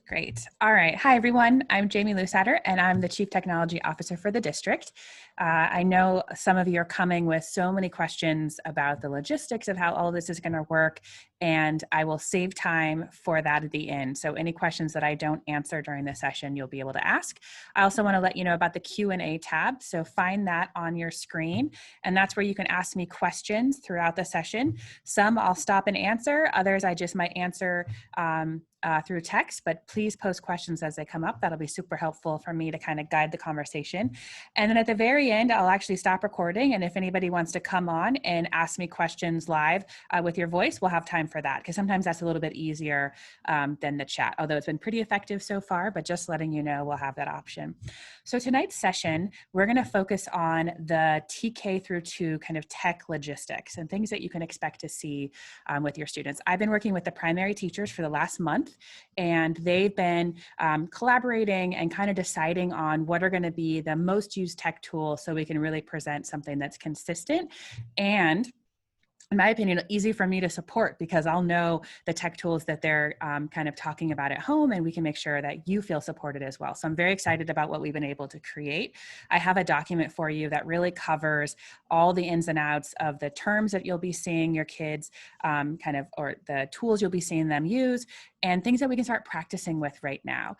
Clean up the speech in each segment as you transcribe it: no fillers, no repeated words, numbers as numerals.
Great. All right. Hi, everyone. I'm Jamie Lusader, and I'm the Chief Technology Officer for the district. I know some of you are coming with so many questions about the logistics of how all of this is going to work, and I will save time for that at the end. So any questions that I don't answer during the session, you'll be able to ask. I also want to let you know about the Q&A tab. So find that on your screen, and that's where you can ask me questions throughout the session. Some I'll stop and answer. Others I just might answer through text, but please post questions as they come up. That'll be super helpful for me to kind of guide the conversation. And then at the very end, I'll actually stop recording. And if anybody wants to come on and ask me questions live with your voice, we'll have time for that, because sometimes that's a little bit easier than the chat, although it's been pretty effective so far, but just letting you know, we'll have that option. So tonight's session, we're going to focus on the TK through 2 kind of tech logistics and things that you can expect to see with your students. I've been working with the primary teachers for the last month, and they've been collaborating and kind of deciding on what are going to be the most used tech tools so we can really present something that's consistent and, in my opinion, easy for me to support, because I'll know the tech tools that they're kind of talking about at home, and we can make sure that you feel supported as well. So I'm very excited about what we've been able to create. I have a document for you that really covers all the ins and outs of the terms that you'll be seeing your kids or the tools you'll be seeing them use, and things that we can start practicing with right now.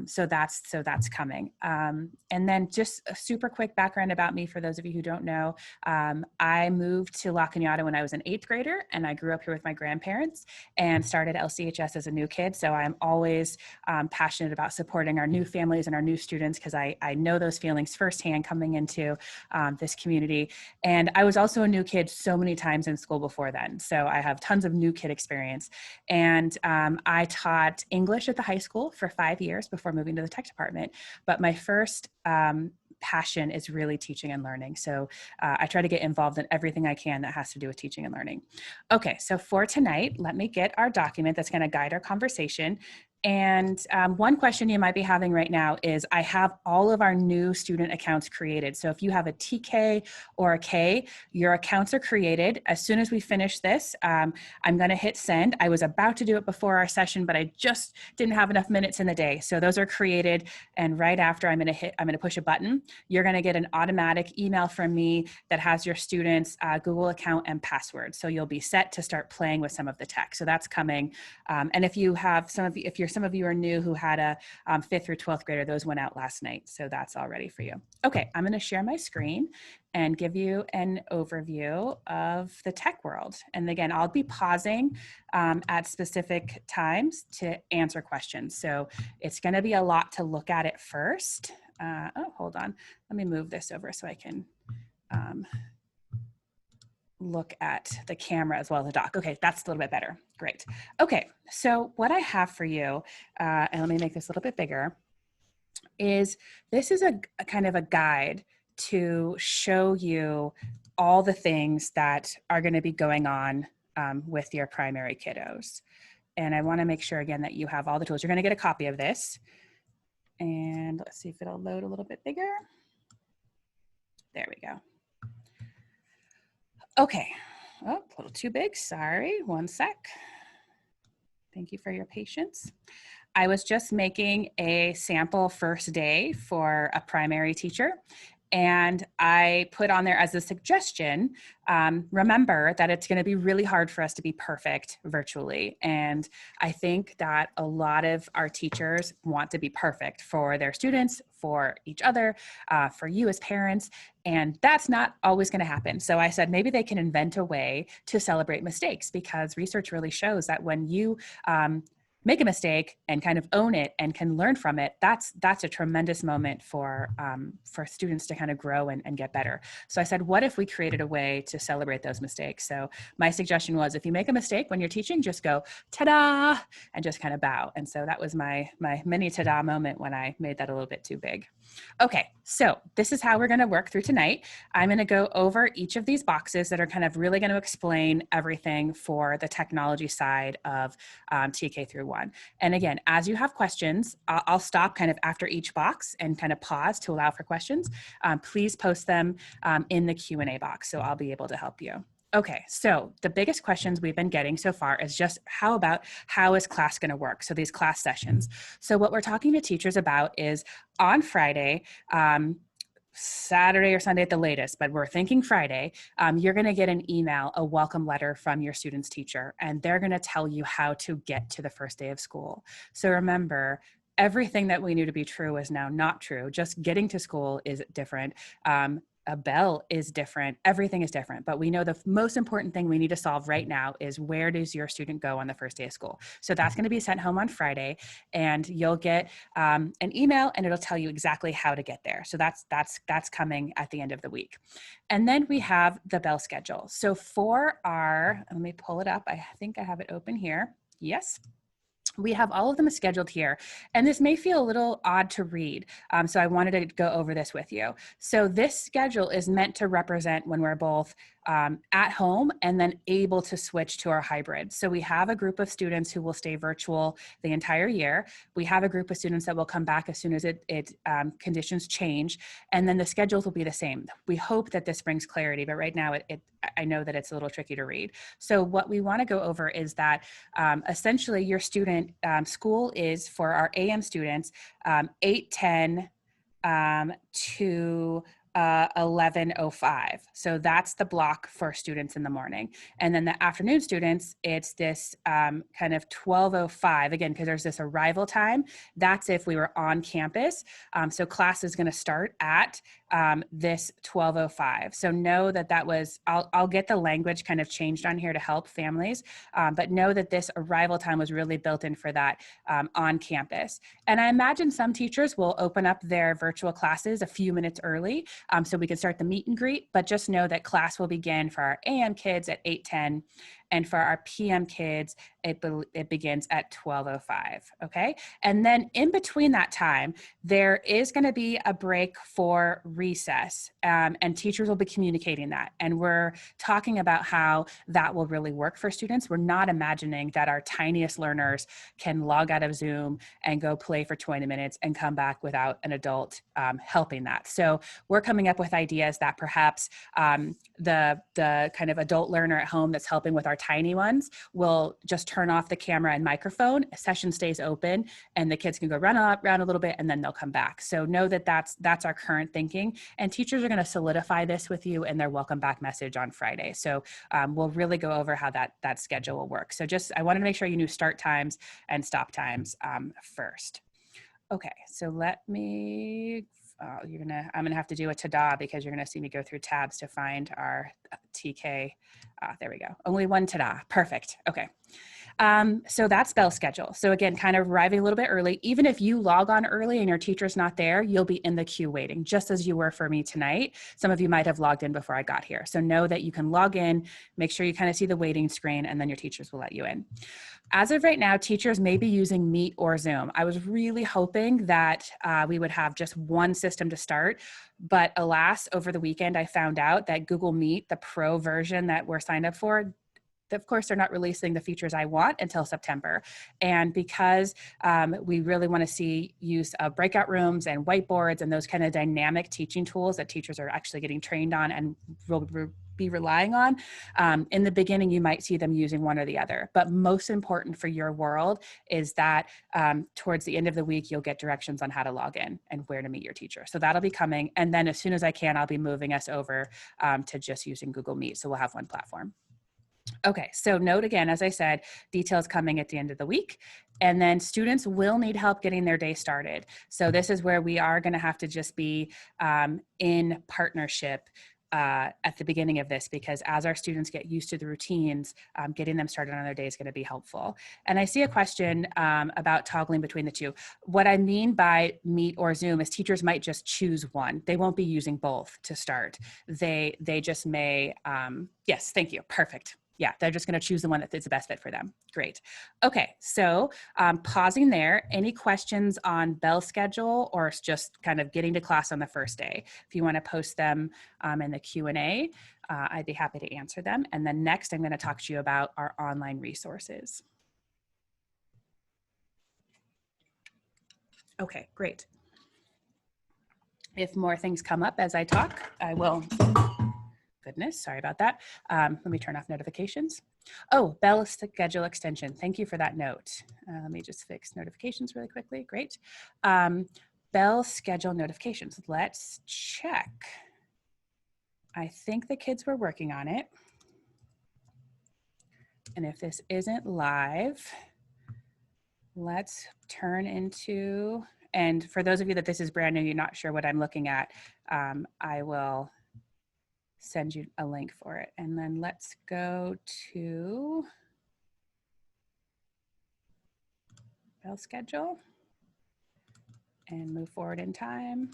So that's coming. And then just a super quick background about me for those of you who don't know. I moved to La Cañada when I was an 8th grader, and I grew up here with my grandparents and started LCHS as a new kid. So I'm always passionate about supporting our new families and our new students, because I know those feelings firsthand coming into this community. And I was also a new kid so many times in school before then. So I have tons of new kid experience. And I taught English at the high school for 5 years before moving to the tech department. But my first passion is really teaching and learning. So I try to get involved in everything I can that has to do with teaching and learning. Okay, so for tonight, let me get our document that's going to guide our conversation. And one question you might be having right now is, I have all of our new student accounts created. So if you have a TK or a K, your accounts are created. As soon as we finish this, I'm going to hit send. I was about to do it before our session, but I just didn't have enough minutes in the day. So those are created. And right after I'm going to push a button, you're going to get an automatic email from me that has your students' Google account and password. So you'll be set to start playing with some of the tech. So that's coming. And if you have some of you are new who had a 5th through 12th grader, those went out last night. So that's all ready for you. Okay, I'm going to share my screen and give you an overview of the tech world. And again, I'll be pausing at specific times to answer questions. So it's going to be a lot to look at first. Hold on. Let me move this over so I can look at the camera as well as the doc. Okay, that's a little bit better. Great. Okay, so what I have for you, and let me make this a little bit bigger, is this is a kind of a guide to show you all the things that are going to be going on with your primary kiddos. And I want to make sure, again, that you have all the tools. You're going to get a copy of this. And let's see if it'll load a little bit bigger. There we go. Okay. Oh, a little too big. Sorry. One sec. Thank you for your patience. I was just making a sample first day for a primary teacher, and I put on there as a suggestion, remember that it's going to be really hard for us to be perfect virtually. And I think that a lot of our teachers want to be perfect for their students, for each other, for you as parents, and that's not always going to happen. So I said, maybe they can invent a way to celebrate mistakes, because research really shows that when you make a mistake and kind of own it and can learn from it, that's a tremendous moment for students to kind of grow and get better. So I said, what if we created a way to celebrate those mistakes? So my suggestion was, if you make a mistake when you're teaching, just go, ta-da, and just kind of bow. And so that was my mini ta-da moment when I made that a little bit too big. Okay, so this is how we're going to work through tonight. I'm going to go over each of these boxes that are kind of really going to explain everything for the technology side of TK through 1. And again, as you have questions, I'll stop kind of after each box and kind of pause to allow for questions. Please post them in the Q&A box, so I'll be able to help you. Okay, so the biggest questions we've been getting so far is just how is class going to work? So these class sessions. So what we're talking to teachers about is on Friday, Saturday or Sunday at the latest, but we're thinking Friday, you're going to get an email, a welcome letter from your student's teacher, and they're going to tell you how to get to the first day of school. So remember, everything that we knew to be true is now not true. Just getting to school is different. A bell is different. Everything is different. But we know the most important thing we need to solve right now is where does your student go on the first day of school? So that's going to be sent home on Friday, and you'll get an email, and it'll tell you exactly how to get there. So that's coming at the end of the week. And then we have the bell schedule. So for our, let me pull it up. I think I have it open here. Yes. We have all of them scheduled here, and this may feel a little odd to read, so I wanted to go over this with you. So this schedule is meant to represent when we're both at home and then able to switch to our hybrid. So we have a group of students who will stay virtual the entire year. We have a group of students that will come back as soon as conditions change, and then the schedules will be the same. We hope that this brings clarity, but right now I know that it's a little tricky to read. So what we want to go over is that essentially your student school is for our AM students 8:10 to 11:05. So that's the block for students in the morning. And then the afternoon students, it's this kind of 12:05, again, because there's this arrival time. That's if we were on campus. So class is going to start at this 12:05. So know that was, I'll get the language kind of changed on here to help families, but know that this arrival time was really built in for that on campus. And I imagine some teachers will open up their virtual classes a few minutes early so we can start the meet and greet, but just know that class will begin for our AM kids at 8:10, and for our PM kids, it begins at 12:05, okay? And then in between that time, there is gonna be a break for recess, and teachers will be communicating that. And we're talking about how that will really work for students. We're not imagining that our tiniest learners can log out of Zoom and go play for 20 minutes and come back without an adult helping that. So we're coming up with ideas that perhaps the kind of adult learner at home that's helping with our tiny ones will just turn off the camera and microphone, a session stays open, and the kids can go run around a little bit and then they'll come back. So know that that's our current thinking, and teachers are going to solidify this with you in their welcome back message on Friday. So we'll really go over how that schedule will work. So I wanted to make sure you knew start times and stop times first. Okay, so let me, I'm gonna have to do a ta-da because you're gonna see me go through tabs to find our TK. There we go, only one ta-da, perfect, okay. So that's bell schedule. So again, kind of arriving a little bit early. Even if you log on early and your teacher's not there, you'll be in the queue waiting, just as you were for me tonight. Some of you might have logged in before I got here. So know that you can log in, make sure you kind of see the waiting screen, and then your teachers will let you in. As of right now, teachers may be using Meet or Zoom. I was really hoping that we would have just one system to start, but alas, over the weekend, I found out that Google Meet, the pro version that we're signed up for, of course, they're not releasing the features I want until September. And because we really want to see use of breakout rooms and whiteboards and those kind of dynamic teaching tools that teachers are actually getting trained on and will be relying on, in the beginning, you might see them using one or the other. But most important for your world is that towards the end of the week, you'll get directions on how to log in and where to meet your teacher. So that'll be coming. And then as soon as I can, I'll be moving us over to just using Google Meet. So we'll have one platform. Okay, so note again, as I said, details coming at the end of the week, and then students will need help getting their day started. So this is where we are going to have to just be in partnership at the beginning of this, because as our students get used to the routines, getting them started on their day is going to be helpful. And I see a question about toggling between the two. What I mean by Meet or Zoom is teachers might just choose one. They won't be using both to start. They just may, yes, thank you, perfect. Yeah, they're just going to choose the one that is the best fit for them. Great. Okay, so pausing there, any questions on bell schedule or just kind of getting to class on the first day? If you want to post them in the Q&A, I'd be happy to answer them. And then next, I'm going to talk to you about our online resources. Okay, great. If more things come up as I talk, I will goodness, sorry about that. Let me turn off notifications. Oh, bell schedule extension. Thank you for that note. Let me just fix notifications really quickly. Great. Bell schedule notifications. Let's check. I think the kids were working on it. And if this isn't live, let's turn into, and for those of you that this is brand new, you're not sure what I'm looking at, I will send you a link for it. And then let's go to bell schedule and move forward in time.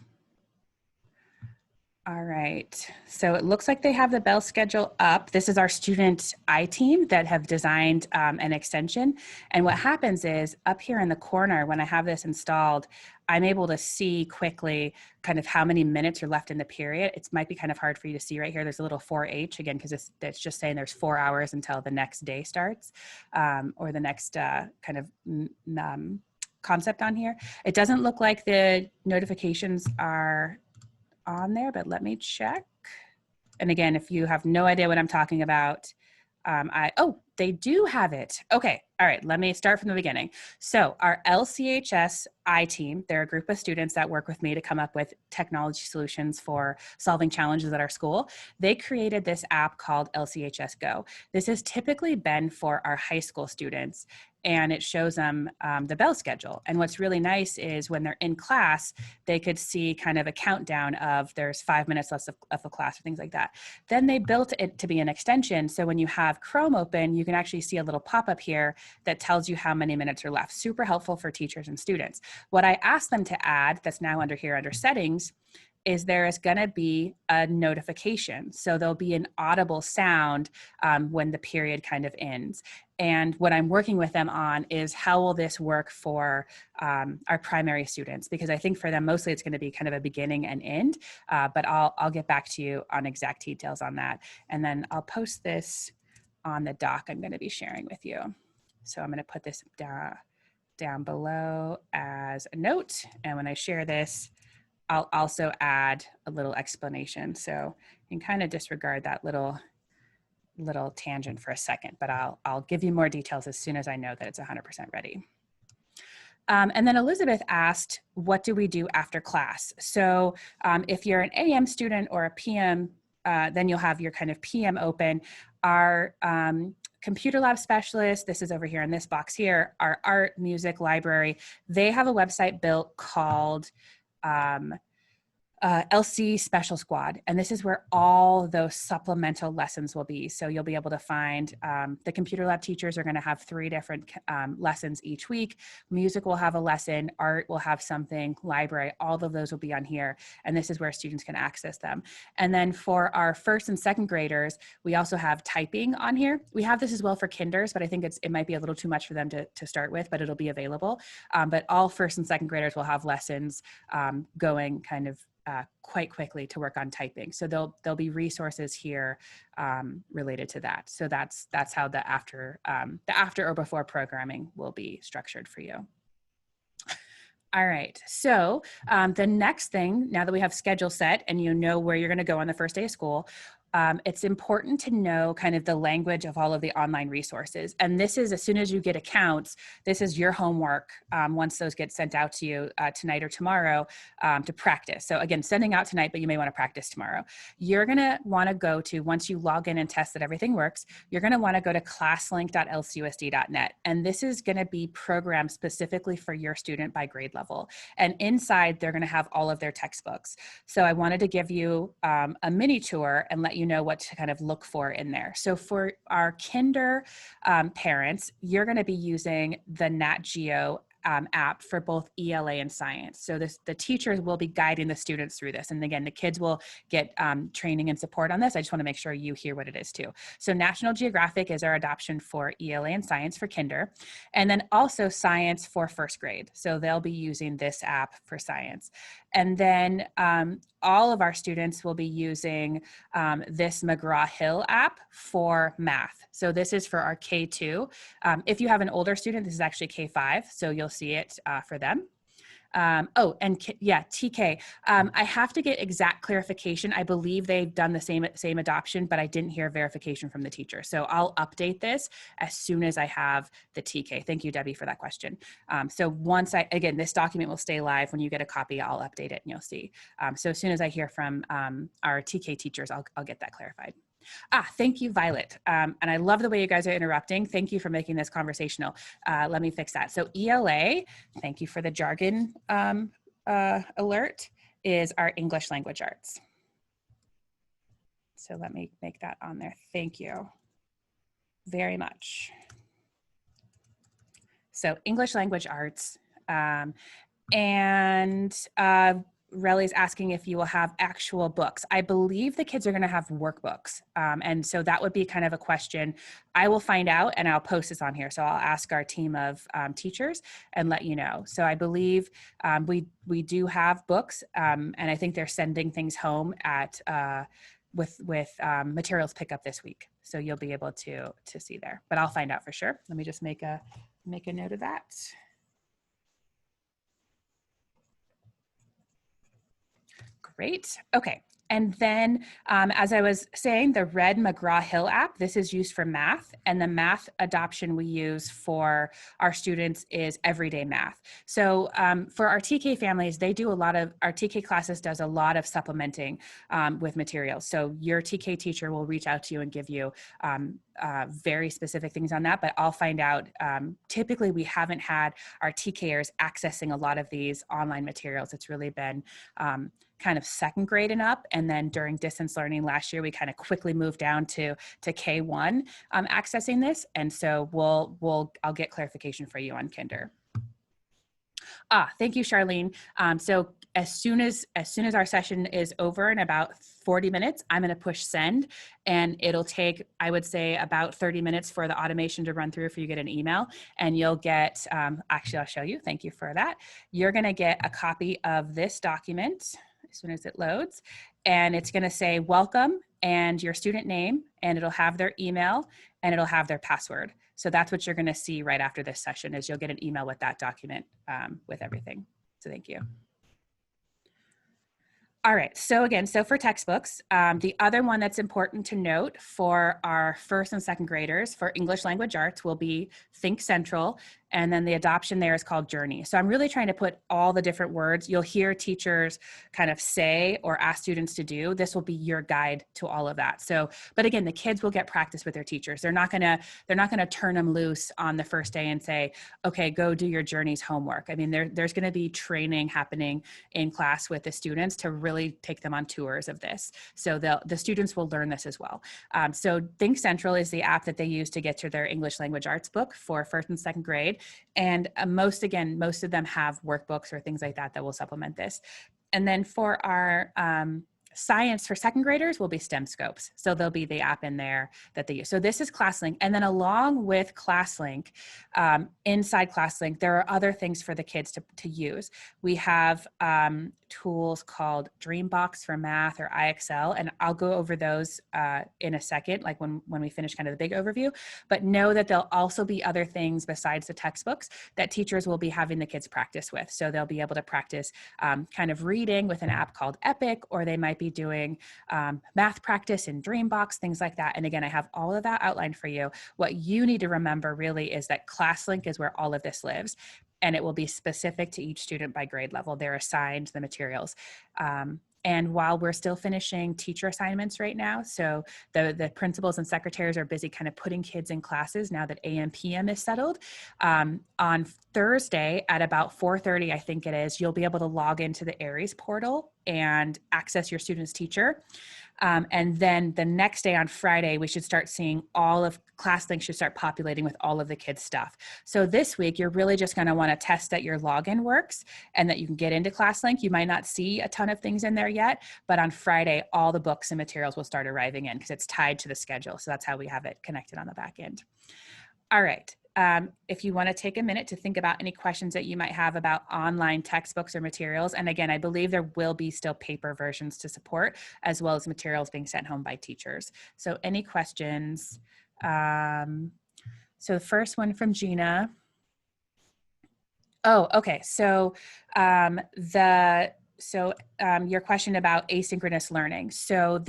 All right, so it looks like they have the bell schedule up. This is our student I team that have designed an extension. And what happens is up here in the corner, when I have this installed, I'm able to see quickly kind of how many minutes are left in the period. It might be kind of hard for you to see right here. There's a little 4H again, because it's just saying there's 4 hours until the next day starts, or the next kind of concept on here. It doesn't look like the notifications are on there, but let me check. And again, if you have no idea what I'm talking about, oh, they do have it. Okay, all right, let me start from the beginning. So our LCHS I team, they're a group of students that work with me to come up with technology solutions for solving challenges at our school. They created this app called LCHS Go. This has typically been for our high school students, and it shows them the bell schedule. And what's really nice is when they're in class, they could see kind of a countdown of there's 5 minutes left of a class or things like that. Then they built it to be an extension. So when you have Chrome open, you can actually see a little pop-up here that tells you how many minutes are left. Super helpful for teachers and students. What I asked them to add, that's now under here under settings, is there is going to be a notification. So there'll be an audible sound when the period kind of ends. And what I'm working with them on is how will this work for our primary students? Because I think for them, mostly it's going to be kind of a beginning and end, but I'll get back to you on exact details on that. And then I'll post this on the doc I'm going to be sharing with you. So I'm going to put this down below as a note. And when I share this, I'll also add a little explanation. So you can kind of disregard that little tangent for a second, but I'll give you more details as soon as I know that it's 100% ready. And then Elizabeth asked, what do we do after class? So if you're an AM student or a PM, then you'll have your kind of PM open. Our computer lab specialist, this is over here in this box here, our art, music, library, they have a website built called LC Special Squad. And this is where all those supplemental lessons will be. So you'll be able to find the computer lab teachers are going to have 3 different lessons each week. Music will have a lesson, art will have something, library, all of those will be on here. And this is where students can access them. And then for our first and second graders, we also have typing on here. We have this as well for kinders, but I think it might be a little too much for them to start with, but it'll be available. But all first and second graders will have lessons going kind of quite quickly to work on typing. So there'll be resources here related to that. So that's how the after or before programming will be structured for you. All right, so the next thing, now that we have schedule set and you know where you're gonna go on the first day of school, it's important to know kind of the language of all of the online resources. And this is, as soon as you get accounts, this is your homework once those get sent out to you tonight or tomorrow to practice. So again, sending out tonight, but you may want to practice tomorrow. You're going to want to go to, once you log in and test that everything works, you're going to want to go to classlink.lcusd.net. And this is going to be programmed specifically for your student by grade level. And inside, they're going to have all of their textbooks. So I wanted to give you a mini tour and let you know what to kind of look for in there. So for our kinder parents, you're going to be using the Nat Geo app for both ELA and science. So the teachers will be guiding the students through this. And again, the kids will get training and support on this. I just want to make sure you hear what it is too. So National Geographic is our adoption for ELA and science for kinder, and then also science for first grade. So they'll be using this app for science. And then all of our students will be using this McGraw-Hill app for math. So this is for our K-2. If you have an older student, this is actually K-5, so you'll see it for them. Oh, and yeah, TK. I have to get exact clarification. I believe they've done the same adoption, but I didn't hear verification from the teacher. So I'll update this as soon as I have the TK. Thank you, Debbie, for that question. So once again, this document will stay live. When you get a copy, I'll update it and you'll see. So as soon as I hear from our TK teachers, I'll get that clarified. Thank you, Violet. And I love the way you guys are interrupting. Thank you for making this conversational. Let me fix that. So ELA, thank you for the jargon alert, is our English language arts. So let me make that on there. Thank you very much. So English language arts. Relly's asking if you will have actual books. I believe the kids are going to have workbooks. And so that would be kind of a question. I will find out and I'll post this on here. So I'll ask our team of teachers and let you know. So I believe we do have books and I think they're sending things home at with materials pickup this week. So you'll be able to see there, but I'll find out for sure. Let me just make a note of that. Great. Okay. And then, as I was saying, the Red McGraw-Hill app, this is used for math, and the math adoption we use for our students is everyday math. So for our TK families, they do our TK classes does a lot of supplementing with materials. So your TK teacher will reach out to you and give you very specific things on that, but I'll find out. Typically, we haven't had our TKers accessing a lot of these online materials. It's really been kind of second grade and up. And then during distance learning last year, we kind of quickly moved down to K1 accessing this. And so I'll get clarification for you on Kinder. Thank you, Charlene. So as soon as our session is over in about 40 minutes, I'm going to push send, and it'll take, I would say, about 30 minutes for the automation to run through if you get an email, and you'll get, actually, I'll show you. Thank you for that. You're going to get a copy of this document as soon as it loads, and it's going to say welcome and your student name, and it'll have their email and it'll have their password. So that's what you're going to see right after this session is you'll get an email with that document with everything. So thank you. All right, so again, so for textbooks, the other one that's important to note for our first and second graders for English language arts will be Think Central, and then the adoption there is called Journey. So I'm really trying to put all the different words you'll hear teachers kind of say or ask students to do. This will be your guide to all of that. So, but again, the kids will get practice with their teachers. They're not gonna turn them loose on the first day and say, okay, go do your Journeys homework. I mean, there's gonna be training happening in class with the students to really take them on tours of this. So the students will learn this as well. So Think Central is the app that they use to get to their English language arts book for first and second grade. And most of them have workbooks or things like that that will supplement this. And then for our science for second graders will be STEM Scopes. So there'll be the app in there that they use. So this is Classlink. And then along with Classlink, inside Classlink, there are other things for the kids to use. We have tools called Dreambox for math or IXL, and I'll go over those in a second, like when we finish kind of the big overview. But know that there'll also be other things besides the textbooks that teachers will be having the kids practice with. So they'll be able to practice kind of reading with an app called Epic, or they might be doing math practice in Dreambox, things like that. And again, I have all of that outlined for you. What you need to remember really is that Classlink is where all of this lives, and it will be specific to each student by grade level. They're assigned the materials. And while we're still finishing teacher assignments right now, so the principals and secretaries are busy kind of putting kids in classes now that AM PM is settled. On Thursday at about 4:30, I think it is, you'll be able to log into the Aries portal and access your student's teacher. And then the next day on Friday, we should start seeing all of Classlink should start populating with all of the kids' stuff. So this week, you're really just going to want to test that your login works and that you can get into Classlink. You might not see a ton of things in there yet, but on Friday, all the books and materials will start arriving in because it's tied to the schedule. So that's how we have it connected on the back end. All right. If you want to take a minute to think about any questions that you might have about online textbooks or materials. And again, I believe there will be still paper versions to support, as well as materials being sent home by teachers. So any questions? So the first one from Gina. Oh, okay. So your question about asynchronous learning. So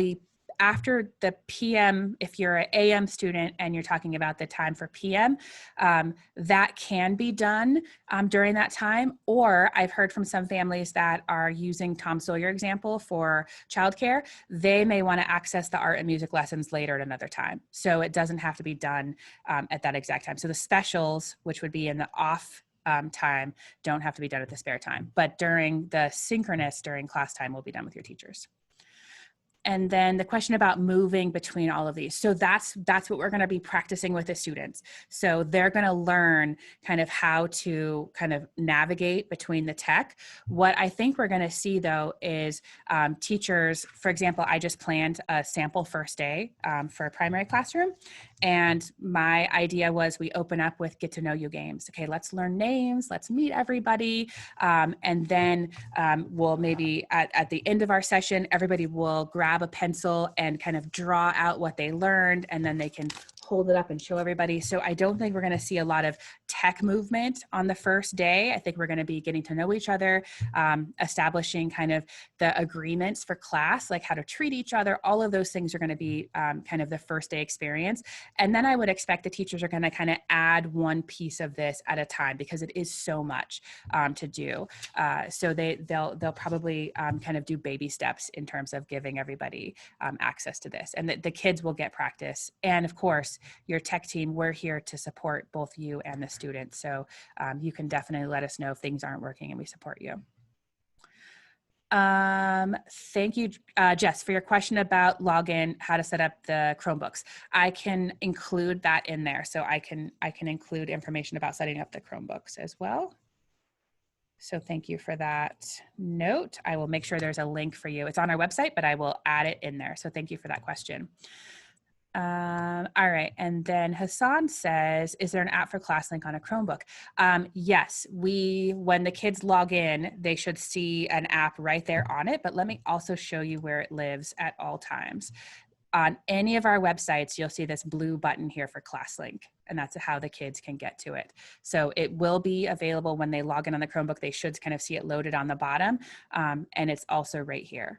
after the PM, if you're an AM student and you're talking about the time for PM, that can be done during that time. Or I've heard from some families that are using Tom Sawyer example for childcare. They may want to access the art and music lessons later at another time. So it doesn't have to be done at that exact time. So the specials, which would be in the off time, don't have to be done at the spare time, but during the synchronous, during class time, will be done with your teachers. And then the question about moving between all of these. So that's what we're going to be practicing with the students. So they're going to learn kind of how to kind of navigate between the tech. What I think we're going to see though is teachers, for example, I just planned a sample first day for a primary classroom. And my idea was we open up with get to know you games. Okay, let's learn names, let's meet everybody. And then we'll maybe at the end of our session, everybody will grab a pencil and kind of draw out what they learned, and then they can hold it up and show everybody. So I don't think we're going to see a lot of tech movement on the first day. I think we're going to be getting to know each other, establishing kind of the agreements for class, like how to treat each other. All of those things are going to be kind of the first day experience. And then I would expect the teachers are going to kind of add one piece of this at a time because it is so much to do. So they'll probably kind of do baby steps in terms of giving everybody access to this, and the kids will get practice. And of course, your tech team, we're here to support both you and the students. So you can definitely let us know if things aren't working, and we support you. Thank you, Jess, for your question about login, how to set up the Chromebooks. I can include that in there. So I can include information about setting up the Chromebooks as well. So thank you for that note. I will make sure there's a link for you. It's on our website, but I will add it in there. So thank you for that question. All right. And then Hassan says, is there an app for Classlink on a Chromebook? Yes, when the kids log in, they should see an app right there on it, but let me also show you where it lives at all times. On any of our websites, you'll see this blue button here for Classlink, and that's how the kids can get to it. So it will be available when they log in on the Chromebook. They should kind of see it loaded on the bottom, and it's also right here,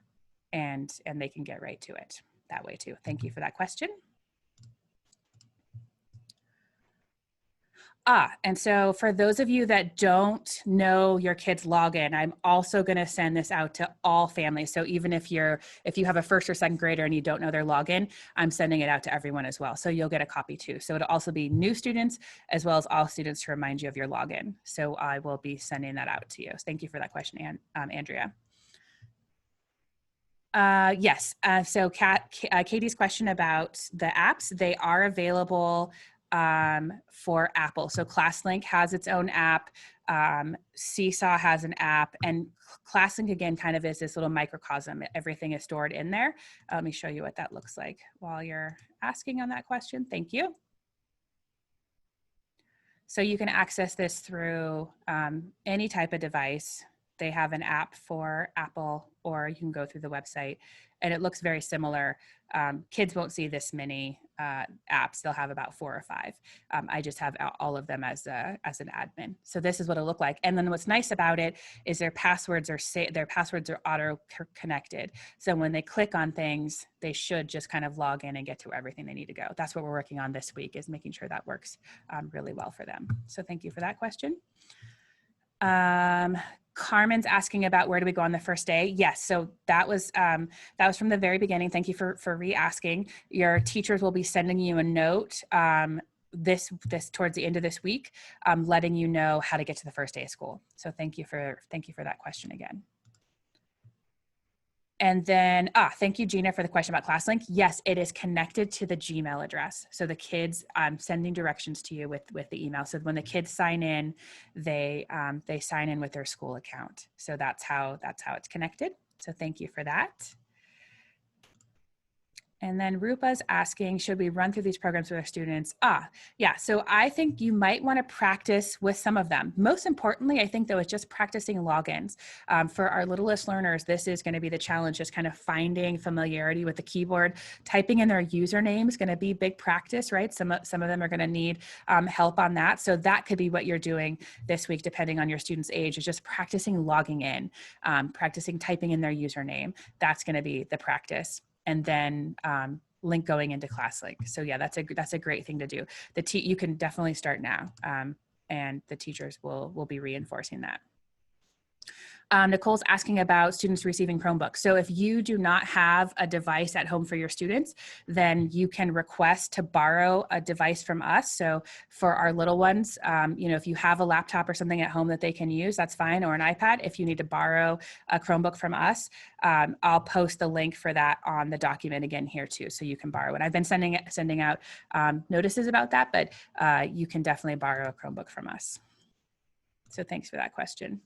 and they can get right to it that way too. Thank you for that question. And so for those of you that don't know your kid's login, I'm also going to send this out to all families. So even if you have a first or second grader and you don't know their login, I'm sending it out to everyone as well. So you'll get a copy too. So it'll also be new students as well as all students to remind you of your login. So I will be sending that out to you. So thank you for that question, Andrea. Yes. So Katie's question about the apps, they are available for Apple. So Classlink has its own app. Seesaw has an app, and Classlink again kind of is this little microcosm. Everything is stored in there. Let me show you what that looks like while you're asking on that question. Thank you. So you can access this through any type of device. They have an app for Apple, or you can go through the website, and it looks very similar. Kids won't see this many apps. They'll have about 4 or 5. I just have all of them as an admin. So this is what it'll look like. And then what's nice about it is their passwords are auto connected. So when they click on things, they should just kind of log in and get to everything they need to go. That's what we're working on this week, is making sure that works really well for them. So thank you for that question. Carmen's asking about where do we go on the first day. Yes, so that was from the very beginning. Thank you for re-asking. Your teachers will be sending you a note this towards the end of this week, letting you know how to get to the first day of school. So thank you for that question again. And then, thank you, Gina, for the question about Classlink. Yes, it is connected to the Gmail address. So the kids, I'm sending directions to you with the email. So when the kids sign in, they sign in with their school account. So that's how it's connected. So thank you for that. And then Rupa's asking, should we run through these programs with our students? Yeah, so I think you might want to practice with some of them. Most importantly, I think though, is just practicing logins. For our littlest learners, this is going to be the challenge, just kind of finding familiarity with the keyboard. Typing in their username is going to be big practice, right? Some of them are going to need help on that. So that could be what you're doing this week, depending on your student's age, is just practicing logging in, practicing typing in their username. That's going to be the practice. And then link going into Classlink. So yeah, that's a great thing to do. You can definitely start now, and the teachers will be reinforcing that. Nicole's asking about students receiving Chromebooks. So if you do not have a device at home for your students, then you can request to borrow a device from us. So for our little ones, if you have a laptop or something at home that they can use, that's fine, or an iPad. If you need to borrow a Chromebook from us, I'll post the link for that on the document again here too, so you can borrow it. I've been sending out notices about that, but you can definitely borrow a Chromebook from us. So thanks for that question.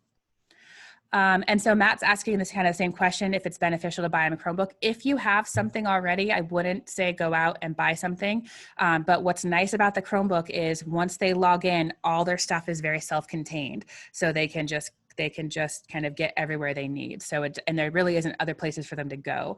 And so Matt's asking this kind of same question, if it's beneficial to buy him a Chromebook. If you have something already, I wouldn't say go out and buy something. But what's nice about the Chromebook is once they log in, all their stuff is very self-contained. So they can just kind of get everywhere they need. So and there really isn't other places for them to go.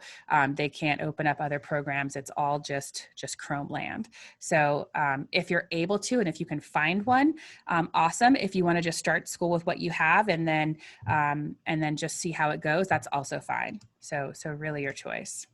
They can't open up other programs. It's all just Chrome land. So if you're able to, and if you can find one, awesome. If you want to just start school with what you have and then just see how it goes, that's also fine. So really your choice.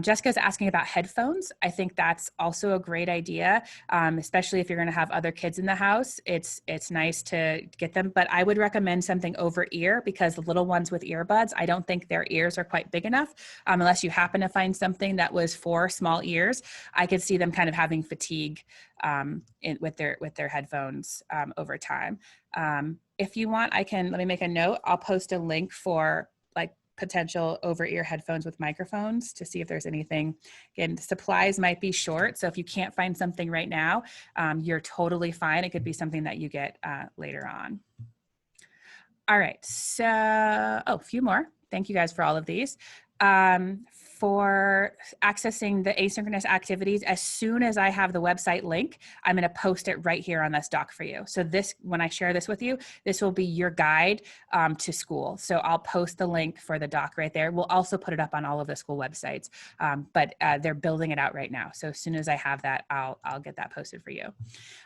Jessica's asking about headphones. I think that's also a great idea, especially if you're going to have other kids in the house. It's nice to get them, but I would recommend something over ear, because the little ones with earbuds, I don't think their ears are quite big enough. Unless you happen to find something that was for small ears, I could see them kind of having fatigue with their headphones over time. If you want, let me make a note. I'll post a link for potential over-ear headphones with microphones to see if there's anything. Again, supplies might be short, so if you can't find something right now, you're totally fine. It could be something that you get later on. All right, so, a few more. Thank you guys for all of these. For accessing the asynchronous activities, as soon as I have the website link, I'm going to post it right here on this doc for you. So when I share this with you, this will be your guide to school. So I'll post the link for the doc right there. We'll also put it up on all of the school websites, but they're building it out right now. So as soon as I have that, I'll get that posted for you.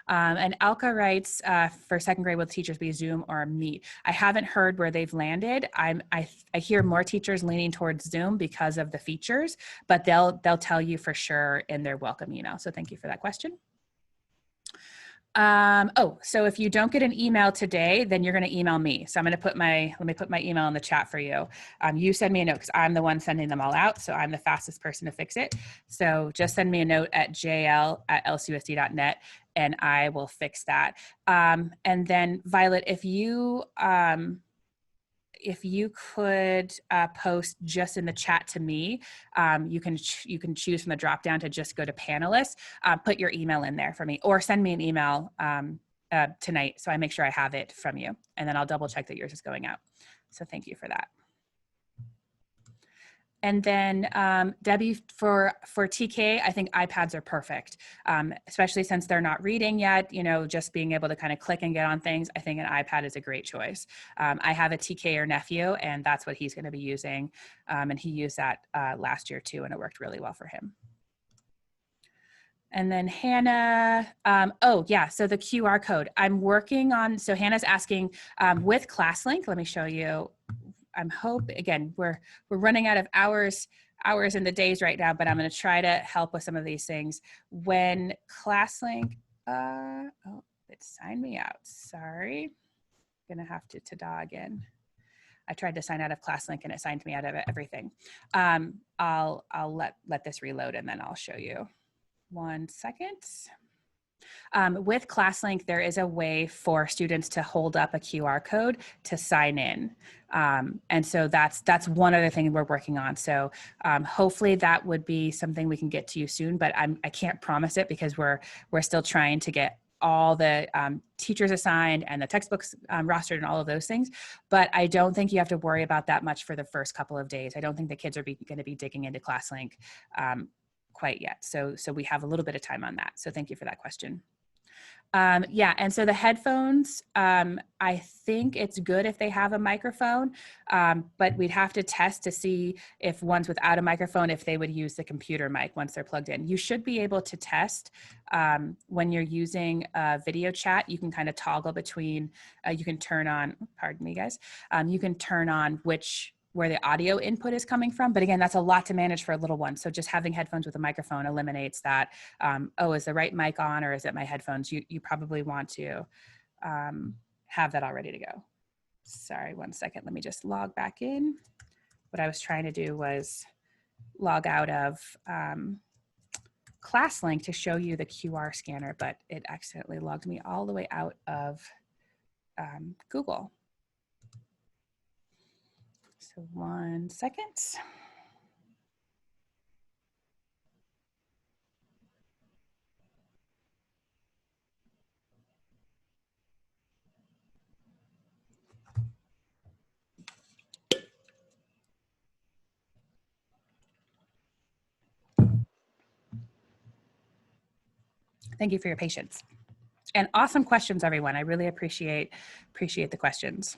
And Alka writes, for second grade, will teachers be Zoom or Meet? I haven't heard where they've landed. I hear more teachers leaning towards Zoom because of the features, but they'll tell you for sure in their welcome email. So thank you for that question. So if you don't get an email today, then you're going to email me. So I'm going to let me put my email in the chat for you. You send me a note, because I'm the one sending them all out. So I'm the fastest person to fix it. So just send me a note at jl@lcusd.net and I will fix that. And then Violet, if you could post just in the chat to me, you can choose from the drop down to just go to panelists, put your email in there for me, or send me an email tonight so I make sure I have it from you, and then I'll double check that yours is going out. So thank you for that. And then Debbie, for TK, I think iPads are perfect, especially since they're not reading yet, just being able to kind of click and get on things. I think an iPad is a great choice. I have a TK nephew, and that's what he's going to be using. And he used that last year too, and it worked really well for him. And then Hannah, so the QR code I'm working on. So Hannah's asking with Classlink, let me show you. Again, we're running out of hours in the days right now, but I'm going to try to help with some of these things. When Classlink, it signed me out. Sorry, I'm going to have to ta-da again. I tried to sign out of Classlink and it signed me out of everything. I'll let this reload and then I'll show you. 1 second. With Classlink, there is a way for students to hold up a QR code to sign in. And so that's one other thing we're working on. So hopefully that would be something we can get to you soon, but I can't promise it because we're still trying to get all the teachers assigned and the textbooks rostered and all of those things. But I don't think you have to worry about that much for the first couple of days. I don't think the kids are going to be digging into Classlink quite yet. So we have a little bit of time on that. So thank you for that question. Yeah, and so the headphones, I think it's good if they have a microphone, but we'd have to test to see if ones without a microphone, if they would use the computer mic once they're plugged in. You should be able to test when you're using video chat. You can kind of toggle between, you can turn on, pardon me guys, you can turn on where the audio input is coming from. But again, that's a lot to manage for a little one. So just having headphones with a microphone eliminates that. Oh, is the right mic on or is it my headphones? You probably want to have that all ready to go. Sorry, one second. Let me just log back in. What I was trying to do was log out of Classlink to show you the QR scanner, but it accidentally logged me all the way out of Google. So 1 second. Thank you for your patience. And awesome questions, everyone. I really appreciate the questions.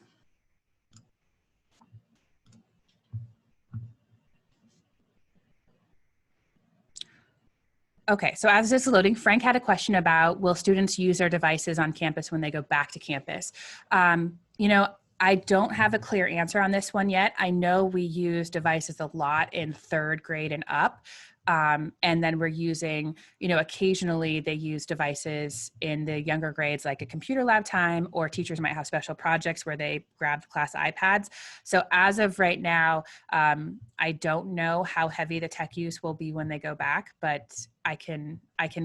Okay, so as this is loading, Frank had a question about, will students use their devices on campus when they go back to campus? You know, I don't have a clear answer on this one yet. I know we use devices a lot in 3rd grade and up. And then we're using, you know, occasionally they use devices in the younger grades, like a computer lab time, or teachers might have special projects where they grab class iPads. So as of right now, I don't know how heavy the tech use will be when they go back, but I can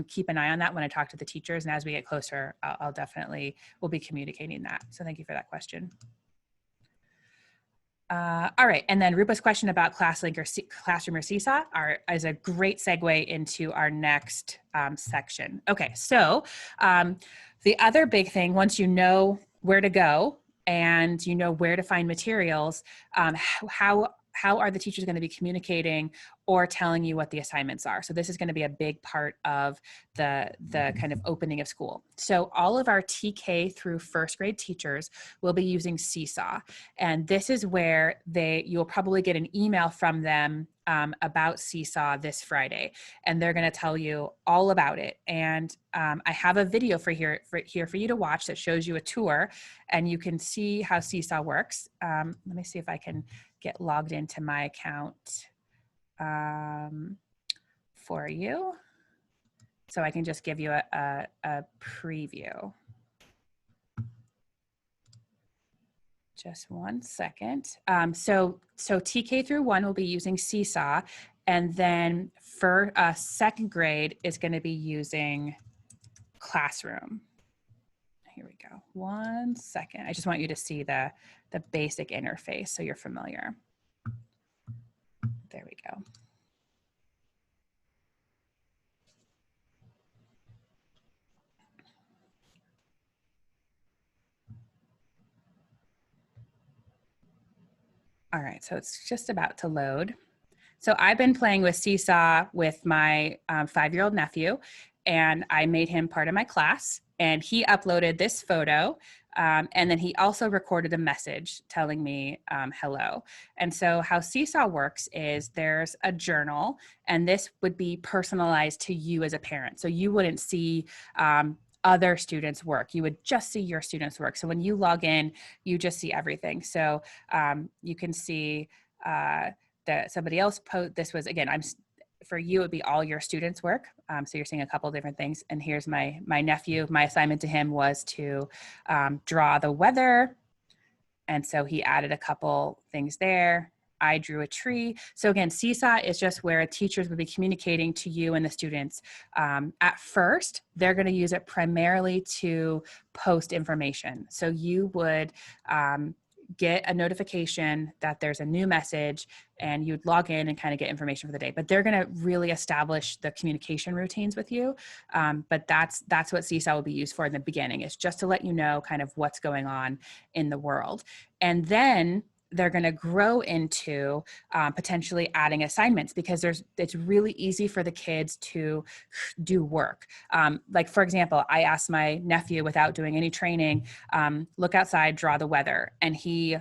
keep an eye on that when I talk to the teachers. And as we get closer, we'll be communicating that. So thank you for that question. All right, and then Rupa's question about Classlink or Classroom or Seesaw is a great segue into our next section. Okay, so the other big thing, once you know where to go and you know where to find materials, how are the teachers going to be communicating or telling you what the assignments are? So this is going to be a big part of the kind of opening of school. So all of our TK through 1st grade teachers will be using Seesaw. And this is where you'll probably get an email from them about Seesaw this Friday. And they're going to tell you all about it. And I have a video for you to watch that shows you a tour and you can see how Seesaw works. Let me see if I can get logged into my account for you. So I can just give you a preview. Just 1 second. So TK through 1 will be using Seesaw, and then for 2nd grade is going to be using Classroom. Here we go. 1 second. I just want you to see the basic interface so you're familiar. There we go. All right, so it's just about to load. So I've been playing with Seesaw with my 5-year-old nephew, and I made him part of my class, and he uploaded this photo, and then he also recorded a message telling me hello. And so how Seesaw works is there's a journal, and this would be personalized to you as a parent. So you wouldn't see other students' work. You would just see your students' work. So when you log in, you just see everything. So you can see that somebody else this was, again, for you, it would be all your students' work. So you're seeing a couple different things. And here's my nephew. My assignment to him was to draw the weather. And so he added a couple things there. I drew a tree. So again, Seesaw is just where teachers would be communicating to you and the students. At first, they're going to use it primarily to post information. So you would get a notification that there's a new message, and you'd log in and kind of get information for the day. But they're going to really establish the communication routines with you. But that's what Seesaw will be used for in the beginning. It's just to let you know kind of what's going on in the world. And then they're going to grow into potentially adding assignments, because it's really easy for the kids to do work. Like, for example, I asked my nephew, without doing any training, look outside, draw the weather. And he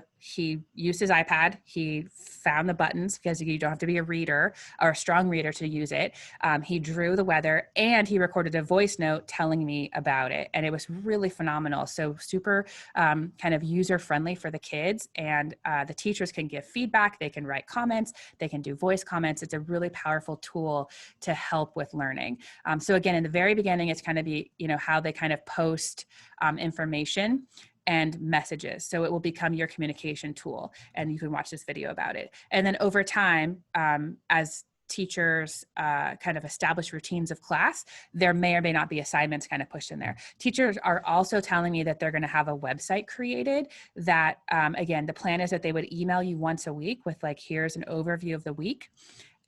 used his iPad. He found the buttons, because you don't have to be a reader or a strong reader to use it. He drew the weather, and he recorded a voice note telling me about it. And it was really phenomenal. So super kind of user-friendly for the kids. And the teachers can give feedback. They can write comments. They can do voice comments. It's a really powerful tool to help with learning. So again, in the very beginning, it's kind of how they kind of post information and messages. So it will become your communication tool, and you can watch this video about it. And then over time, as teachers kind of establish routines of class, there may or may not be assignments kind of pushed in there. Teachers are also telling me that they're going to have a website created that, again, the plan is that they would email you once a week with like, here's an overview of the week.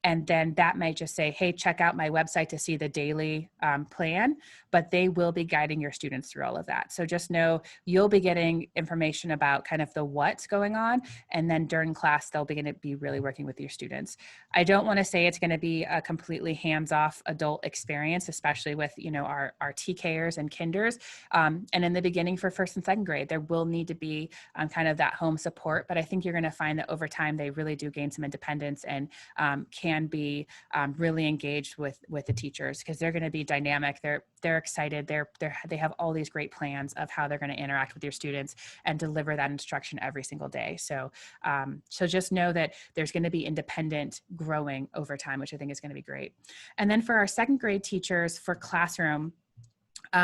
And then that might just say, hey, check out my website to see the daily plan, but they will be guiding your students through all of that. So just know you'll be getting information about kind of the what's going on. And then during class, they'll begin to be really working with your students. I don't want to say it's going to be a completely hands-off adult experience, especially with, our TKers and kinders. And in the beginning for first and second grade, there will need to be kind of that home support. But I think you're going to find that over time, they really do gain some independence and can be really engaged with the teachers, because they're going to be dynamic. They're excited. They have all these great plans of how they're going to interact with your students and deliver that instruction every single day. So just know that there's going to be independent growing over time, which I think is going to be great. And then for our second grade teachers for classroom,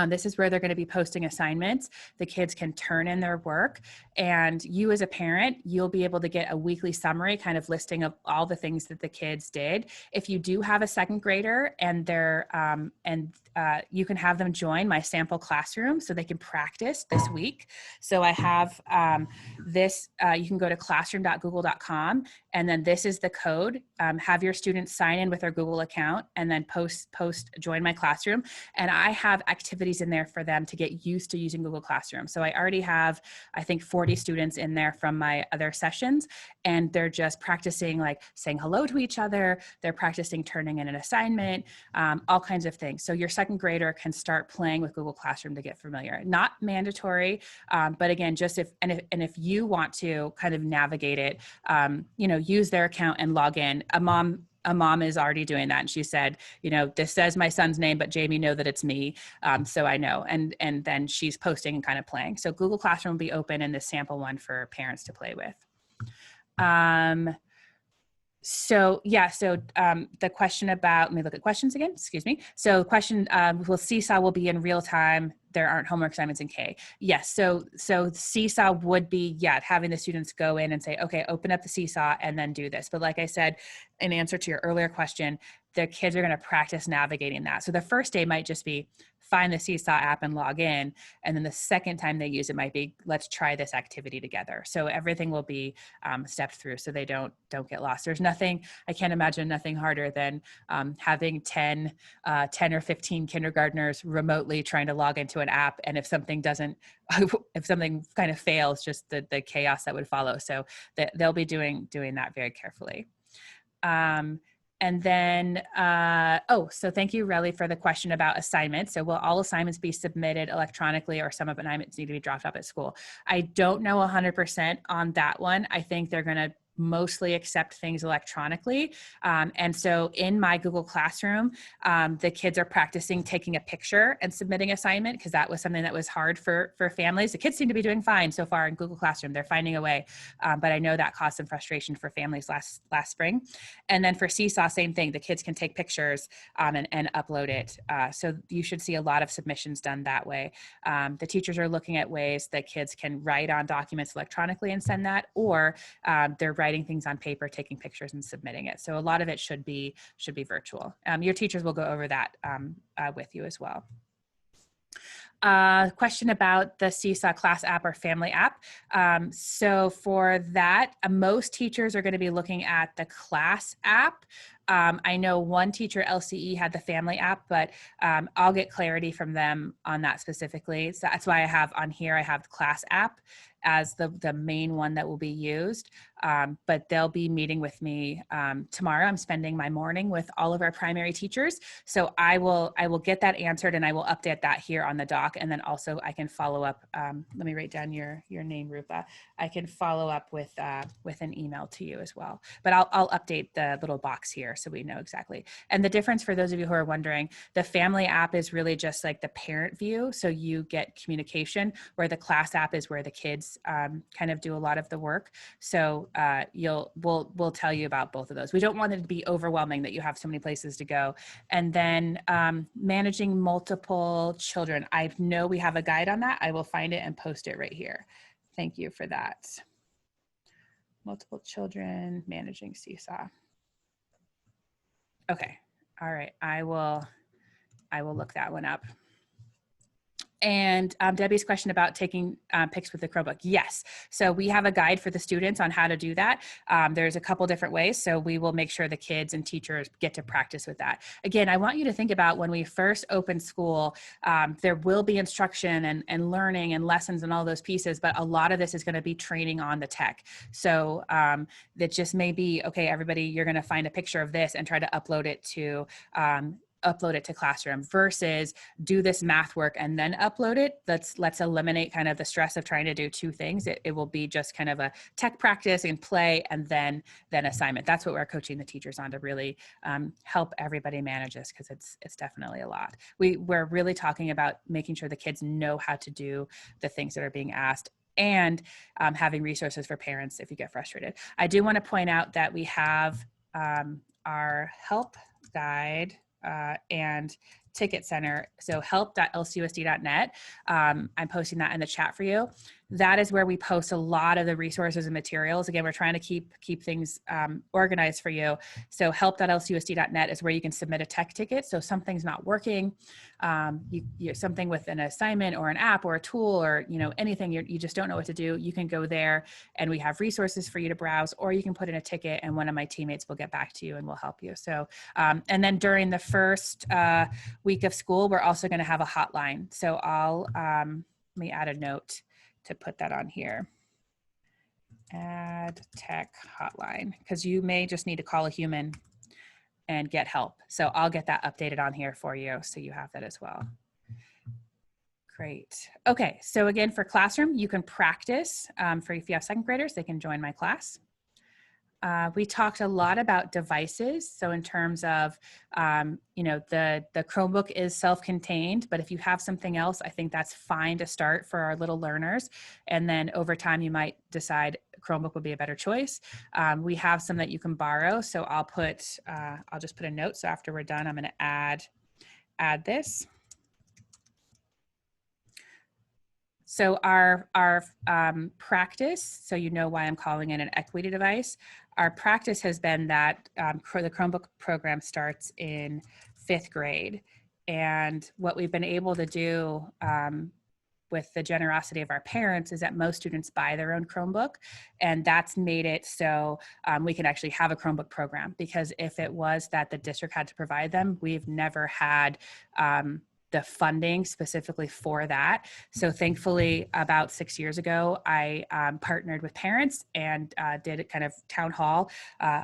this is where they're going to be posting assignments. The kids can turn in their work, and you as a parent, you'll be able to get a weekly summary kind of listing of all the things that the kids did. If you do have a second grader and you can have them join my sample classroom so they can practice this week. So I have this, you can go to classroom.google.com, and then this is the code. Have your students sign in with their Google account and then post join my classroom. And I have activities in there for them to get used to using Google Classroom. So I already have, I think, 40 students in there from my other sessions, and they're just practicing like saying hello to each other. They're practicing turning in an assignment, all kinds of things. So your second grader can start playing with Google Classroom to get familiar. Not mandatory, but again, just if you want to kind of navigate it, use their account and log in. A mom is already doing that. And she said, this says my son's name, but Jamie, know that it's me. So I know. And then she's posting and kind of playing. So Google Classroom will be open in the sample one for parents to play with. The question about, let me look at questions again, excuse me. So question, will Seesaw will be in real time? There aren't homework assignments in K. Yes, so Seesaw would be, having the students go in and say, okay, open up the Seesaw and then do this. But like I said, in answer to your earlier question, the kids are going to practice navigating that. So the first day might just be find the Seesaw app and log in. And then the second time they use it might be, let's try this activity together. So everything will be stepped through so they don't get lost. There's nothing, I can't imagine nothing harder than having 10 or 15 kindergartners remotely trying to log into an app. And if something kind of fails, just the chaos that would follow. So they'll be doing that very carefully. And then, so thank you, Relly, for the question about assignments. So will all assignments be submitted electronically, or some of assignments need to be dropped off at school? I don't know 100% on that one. I think they're going to mostly accept things electronically. And so in my Google Classroom, the kids are practicing taking a picture and submitting assignment, because that was something that was hard for families. The kids seem to be doing fine so far in Google Classroom. They're finding a way. But I know that caused some frustration for families last spring. And then for Seesaw, same thing. The kids can take pictures and upload it. So you should see a lot of submissions done that way. The teachers are looking at ways that kids can write on documents electronically and send that, or they're writing things on paper, taking pictures and submitting it. So a lot of it should be virtual. Your teachers will go over that with you as well. Question about the Seesaw class app or family app. So for that, most teachers are going to be looking at the class app. I know one teacher, LCE, had the family app, but I'll get clarity from them on that specifically. So that's why I have on here, I have the class app as the main one that will be used. But they'll be meeting with me tomorrow. I'm spending my morning with all of our primary teachers. So I will get that answered, and I will update that here on the doc. And then also I can follow up. Let me write down your name, Rupa. I can follow up with an email to you as well. But I'll update the little box here so we know exactly. And the difference, for those of you who are wondering, the family app is really just like the parent view. So you get communication, where the class app is where the kids kind of do a lot of the work. So we'll tell you about both of those. We don't want it to be overwhelming that you have so many places to go. And then managing multiple children. I know we have a guide on that. I will find it and post it right here. Thank you for that. Multiple children, managing Seesaw. Okay, all right, I will look that one up. And Debbie's question about taking pics with the Chromebook. Yes, so we have a guide for the students on how to do that. There's a couple different ways, so we will make sure the kids and teachers get to practice with that. Again, I want you to think about when we first open school, there will be instruction and learning and lessons and all those pieces, but a lot of this is going to be training on the tech. So that just may be, okay, everybody, you're going to find a picture of this and try to upload it to Classroom, versus do this math work and then upload it. Let's eliminate kind of the stress of trying to do two things. It will be just kind of a tech practice and play, and then assignment. That's what we're coaching the teachers on, to really help everybody manage this, because it's definitely a lot. We're really talking about making sure the kids know how to do the things that are being asked, and having resources for parents if you get frustrated. I do want to point out that we have our help guide and ticket center. So help.lcusd.net. I'm posting that in the chat for you. That is where we post a lot of the resources and materials. Again, we're trying to keep things organized for you. So help.lcusd.net is where you can submit a tech ticket. So something's not working, something with an assignment or an app or a tool, or anything you just don't know what to do. You can go there, and we have resources for you to browse, or you can put in a ticket, and one of my teammates will get back to you and will help you. So, and then during the first week of school, we're also going to have a hotline. So let me add a note to put that on here. Add tech hotline, because you may just need to call a human and get help. So I'll get that updated on here for you, so you have that as well. Great. Okay, so again, for Classroom, you can practice. If you have second graders, they can join my class. We talked a lot about devices. So in terms of, the Chromebook is self-contained, but if you have something else, I think that's fine to start for our little learners. And then over time, you might decide Chromebook would be a better choice. We have some that you can borrow. So I'll just put a note. So after we're done, I'm going to add this. So our practice, so you know why I'm calling it an equity device. Our practice has been that the Chromebook program starts in 5th grade. And what we've been able to do with the generosity of our parents is that most students buy their own Chromebook. And that's made it so we can actually have a Chromebook program. Because if it was that the district had to provide them, we've never had the funding specifically for that. So thankfully, about 6 years ago, I partnered with parents and did a kind of town hall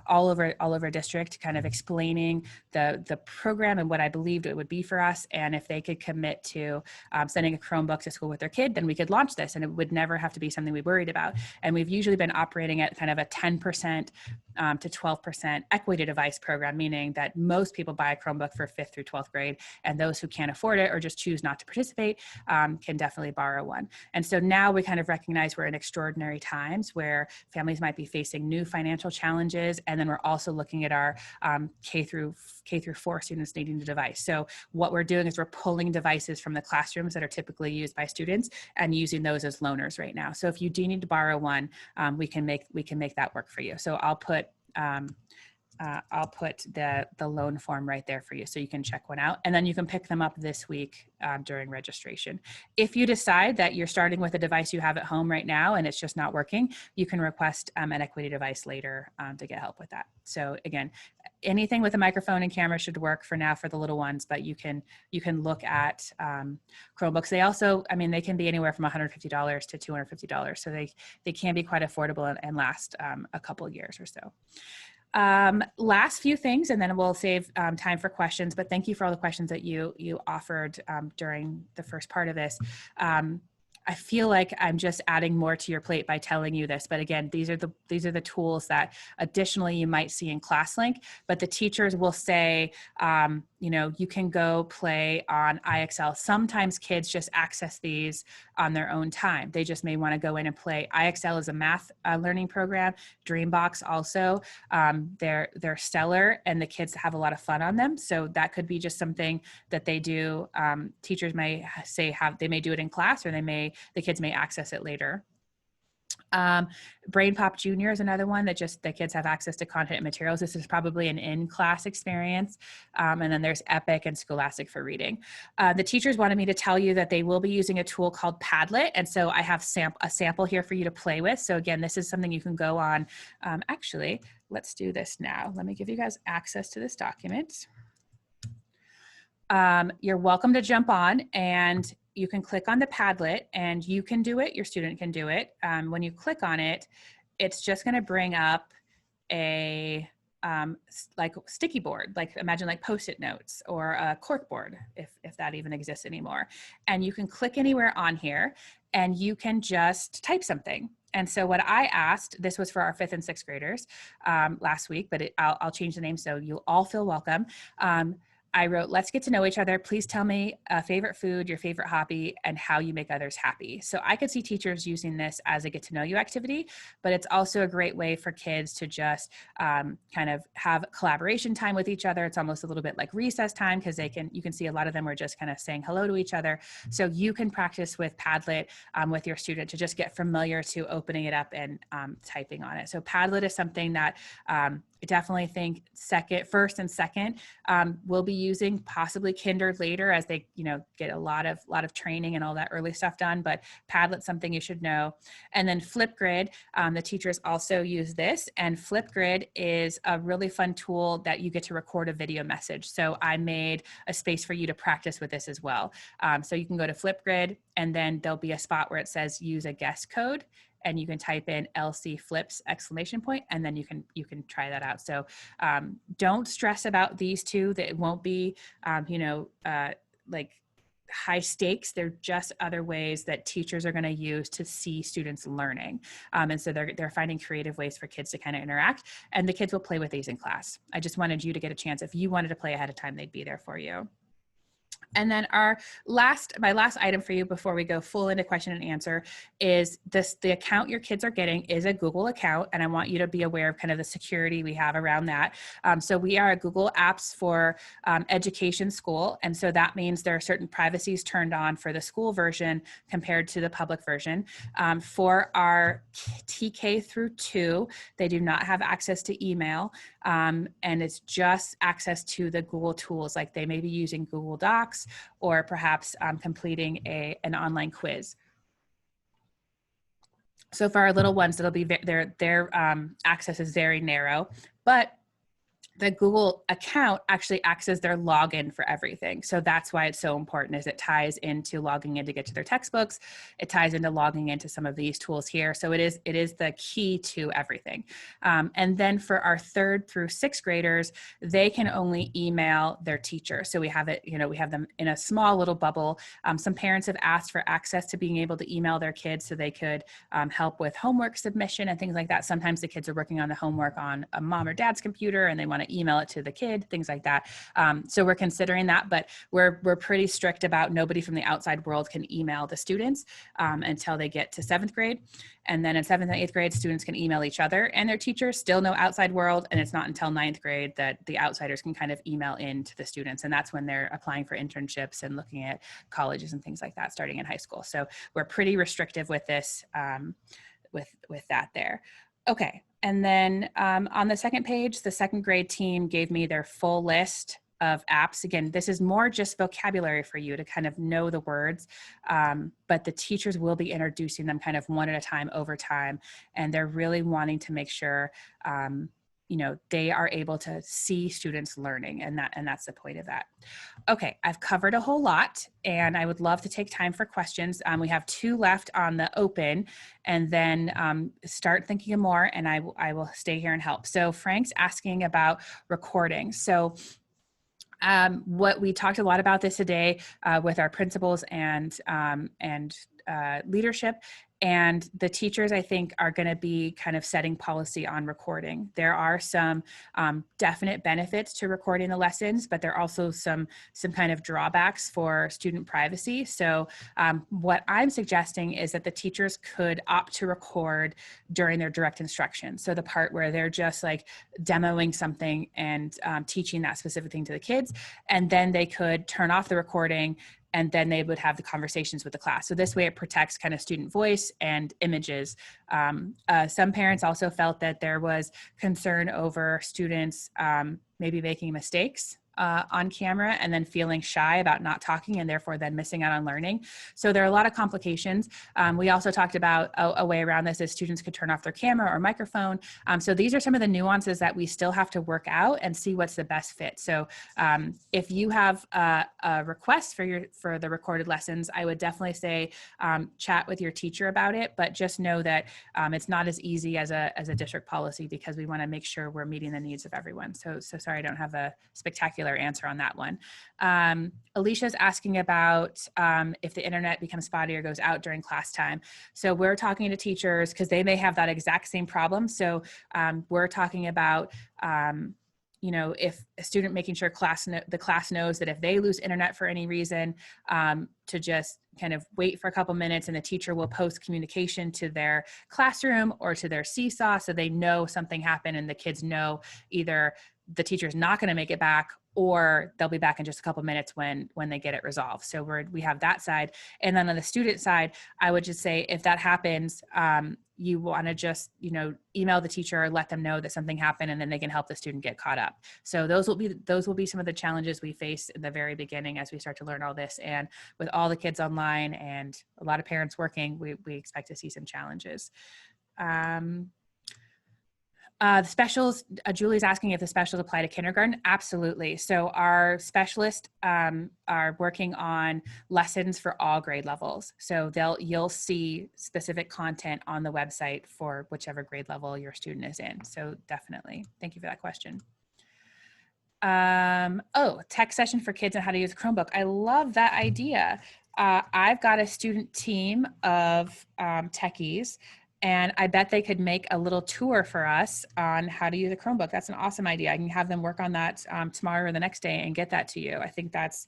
all over district, kind of explaining the program and what I believed it would be for us. And if they could commit to sending a Chromebook to school with their kid, then we could launch this, and it would never have to be something we worried about. And we've usually been operating at kind of a 10% to 12% equity device program, meaning that most people buy a Chromebook for 5th through 12th grade, and those who can't afford it or just choose not to participate can definitely borrow one. And so now we kind of recognize we're in extraordinary times where families might be facing new financial challenges, and then we're also looking at our K through 4 students needing the device. So what we're doing is we're pulling devices from the classrooms that are typically used by students and using those as loaners right now. So if you do need to borrow one, we can make that work for you. So I'll put I'll put the loan form right there for you so you can check one out. And then you can pick them up this week during registration. If you decide that you're starting with a device you have at home right now and it's just not working, you can request an equity device later to get help with that. So again, anything with a microphone and camera should work for now for the little ones, but you can look at Chromebooks. They also, I mean, they can be anywhere from $150 to $250. So they can be quite affordable and last a couple years or so. Last few things, and then we'll save time for questions, but thank you for all the questions that you offered during the first part of this. I feel like I'm just adding more to your plate by telling you this, but again, these are the tools that additionally you might see in Classlink, but the teachers will say, you know, you can go play on IXL. Sometimes kids just access these on their own time. They just may want to go in and play. IXL is a math learning program. Dreambox also. They're stellar, and the kids have a lot of fun on them. So that could be just something that they do. Teachers may say they may do it in class, or the kids may access it later. Brainpop Junior is another one that just the kids have access to content and materials. This is probably an in-class experience. And then there's Epic and Scholastic for reading. The teachers wanted me to tell you that they will be using a tool called Padlet. And so I have a sample here for you to play with. So again, this is something you can go on. Actually, let's do this now. Let me give you guys access to this document. You're welcome to jump on, and you can click on the Padlet, and you can do it, your student can do it. When you click on it, it's just gonna bring up a like sticky board, like imagine like Post-it notes or a cork board, if that even exists anymore. And you can click anywhere on here and you can just type something. And so what I asked, this was for our 5th and 6th graders last week, but I'll change the name so you'll all feel welcome. I wrote, let's get to know each other. Please tell me a favorite food, your favorite hobby, and how you make others happy. So I could see teachers using this as a get to know you activity, but it's also a great way for kids to just kind of have collaboration time with each other. It's almost a little bit like recess time, because you can see a lot of them are just kind of saying hello to each other. So you can practice with Padlet with your student to just get familiar to opening it up and typing on it. So Padlet is something that I definitely think first and second will be using, possibly kinder later as they, get a lot of training and all that early stuff done. But Padlet's something you should know. And then Flipgrid, the teachers also use this. And Flipgrid is a really fun tool that you get to record a video message. So I made a space for you to practice with this as well. So you can go to Flipgrid, and then there'll be a spot where it says use a guest code, and you can type in LC flips ! And then you can try that out. So don't stress about these two. That it won't be, like high stakes. They're just other ways that teachers are going to use to see students learning. And so they're finding creative ways for kids to kind of interact, and the kids will play with these in class. I just wanted you to get a chance. If you wanted to play ahead of time, they'd be there for you. And then my last item for you before we go full into question and answer is the account your kids are getting is a Google account. And I want you to be aware of kind of the security we have around that. So we are a Google Apps for Education School. And so that means there are certain privacies turned on for the school version compared to the public version. For our TK-2, they do not have access to email. And it's just access to the Google tools, like they may be using Google Docs or perhaps completing an online quiz. So for our little ones, it'll be their access is very narrow, but the Google account actually acts as their login for everything. So that's why it's so important, is it ties into logging in to get to their textbooks. It ties into logging into some of these tools here. So it is the key to everything. And then for our 3rd through 6th graders, they can only email their teacher. So we have them in a small little bubble. Some parents have asked for access to being able to email their kids so they could help with homework submission and things like that. Sometimes the kids are working on the homework on a mom or dad's computer and they want to email it to the kid, things like that. So we're considering that, but we're pretty strict about nobody from the outside world can email the students until they get to 7th grade. And then in 7th and 8th grade, students can email each other and their teachers. Still no outside world. And it's not until 9th grade that the outsiders can kind of email in to the students. And that's when they're applying for internships and looking at colleges and things like that starting in high school. So we're pretty restrictive with this, with that there. Okay. And then on the second page, the second grade team gave me their full list of apps. Again, this is more just vocabulary for you to kind of know the words, but the teachers will be introducing them kind of one at a time over time. And they're really wanting to make sure you know, they are able to see students learning, and that's the point of that. Okay, I've covered a whole lot, and I would love to take time for questions. We have 2 left on the open, and then start thinking of more, and I will stay here and help. So Frank's asking about recording. So what we talked a lot about this today with our principals and leadership, and the teachers, I think, are going to be kind of setting policy on recording. There are some definite benefits to recording the lessons, but there are also some kind of drawbacks for student privacy. So what I'm suggesting is that the teachers could opt to record during their direct instruction. So the part where they're just like demoing something and teaching that specific thing to the kids, and then they could turn off the recording, and then they would have the conversations with the class. So this way it protects kind of student voice and images. Some parents also felt that there was concern over students maybe making mistakes on camera and then feeling shy about not talking and therefore then missing out on learning. So there are a lot of complications. We also talked about a way around this is students could turn off their camera or microphone. So these are some of the nuances that we still have to work out and see what's the best fit. So if you have a request for the recorded lessons, I would definitely say chat with your teacher about it, but just know that it's not as easy as a district policy because we want to make sure we're meeting the needs of everyone. So sorry, I don't have a spectacular answer on that one. Alicia's asking about if the internet becomes spotty or goes out during class time. So we're talking to teachers because they may have that exact same problem. So we're talking about you know, if a student making sure the class knows that if they lose internet for any reason, to just kind of wait for a couple minutes and the teacher will post communication to their classroom or to their Seesaw so they know something happened and the kids know either the teacher's not going to make it back or they'll be back in just a couple minutes when they get it resolved. So we have that side. And then on the student side, I would just say if that happens, you want to just, you know, email the teacher or let them know that something happened and then they can help the student get caught up. So those will be some of the challenges we face in the very beginning as we start to learn all this. And with all the kids online and a lot of parents working, we expect to see some challenges. The specials, Julie's asking if the specials apply to kindergarten. Absolutely. So our specialists are working on lessons for all grade levels. So you'll see specific content on the website for whichever grade level your student is in. So definitely. Thank you for that question. Tech session for kids on how to use a Chromebook. I love that idea. I've got a student team of techies, and I bet they could make a little tour for us on how to use a Chromebook. That's an awesome idea. I can have them work on that tomorrow or the next day and get that to you. I think that's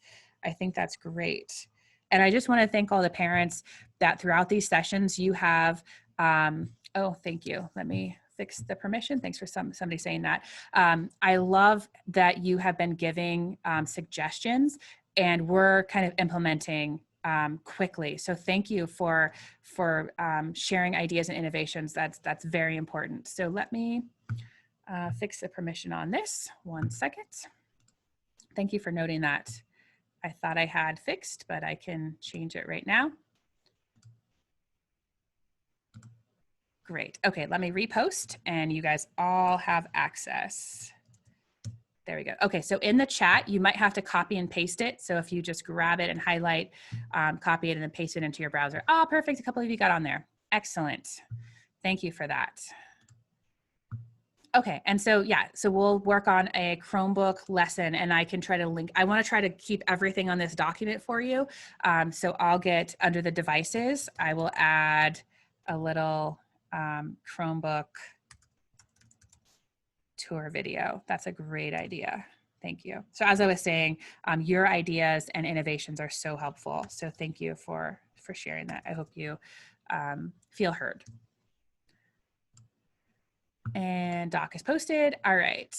great. And I just want to thank all the parents that throughout these sessions you have, thank you. Let me fix the permission. Thanks for somebody saying that. I love that you have been giving suggestions and we're kind of implementing quickly. So thank you for sharing ideas and innovations. That's very important. So let me fix the permission on this. 1 second. Thank you for noting that. I thought I had fixed, but I can change it right now. Great. Okay, let me repost and you guys all have access. There we go. Okay, so in the chat, you might have to copy and paste it. So if you just grab it and highlight, copy it and then paste it into your browser. Oh, perfect. A couple of you got on there. Excellent. Thank you for that. Okay, and so yeah, so we'll work on a Chromebook lesson and I can try to link, I wanna try to keep everything on this document for you. So I'll get under the devices, I will add a little Chromebook tour video. That's a great idea. Thank you. So as I was saying, your ideas and innovations are so helpful. So thank you for sharing that. I hope you feel heard. And doc is posted. All right.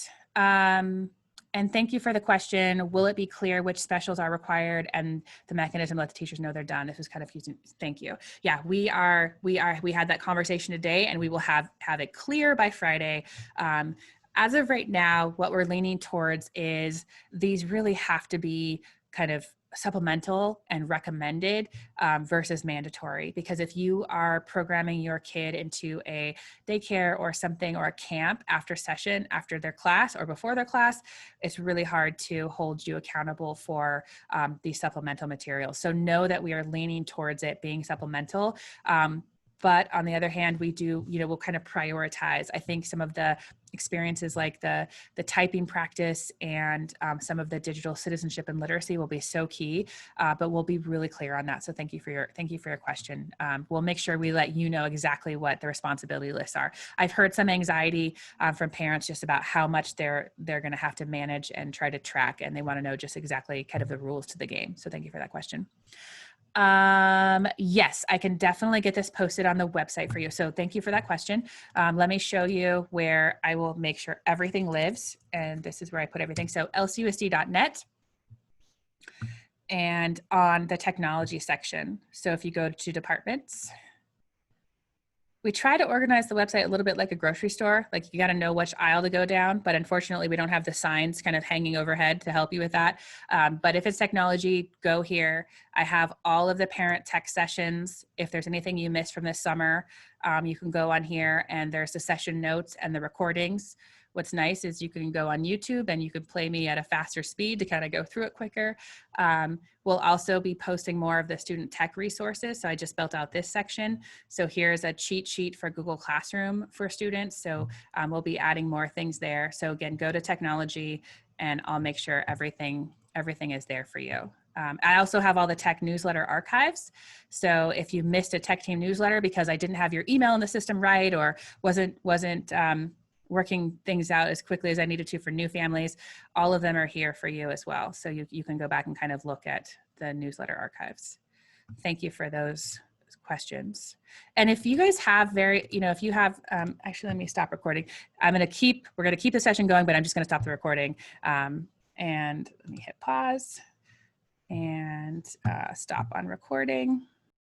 And thank you for the question. Will it be clear which specials are required and the mechanism to let the teachers know they're done? This was kind of confusing. Thank you. Yeah, we had that conversation today, and we will have it clear by Friday. As of right now, what we're leaning towards is these really have to be kind of supplemental and recommended versus mandatory, because if you are programming your kid into a daycare or something or a camp after session, after their class or before their class, it's really hard to hold you accountable for these supplemental materials. So know that we are leaning towards it being supplemental. But on the other hand, we do, we'll kind of prioritize. I think some of the experiences like the typing practice and some of the digital citizenship and literacy will be so key, but we'll be really clear on that. So thank you for your question. We'll make sure we let you know exactly what the responsibility lists are. I've heard some anxiety from parents just about how much they're going to have to manage and try to track, and they want to know just exactly kind of the rules to the game. So thank you for that question. Yes, I can definitely get this posted on the website for you. So thank you for that question. Let me show you where I will make sure everything lives. And this is where I put everything. So lcusd.net and on the technology section. So if you go to departments, we try to organize the website a little bit like a grocery store. Like you got to know which aisle to go down, but unfortunately we don't have the signs kind of hanging overhead to help you with that. But if it's technology, go here. I have all of the parent tech sessions. If there's anything you missed from this summer, you can go on here and there's the session notes and the recordings. What's nice is you can go on YouTube and you can play me at a faster speed to kind of go through it quicker. We'll also be posting more of the student tech resources. So I just built out this section. So here's a cheat sheet for Google Classroom for students. So we'll be adding more things there. So again, go to technology and I'll make sure everything is there for you. I also have all the tech newsletter archives. So if you missed a tech team newsletter because I didn't have your email in the system right, or wasn't working things out as quickly as I needed to for new families, all of them are here for you as well. So you can go back and kind of look at the newsletter archives. Thank you for those questions. And if you guys have if you have, actually, let me stop recording. we're going to keep the session going, but I'm just going to stop the recording. And let me hit pause and stop on recording.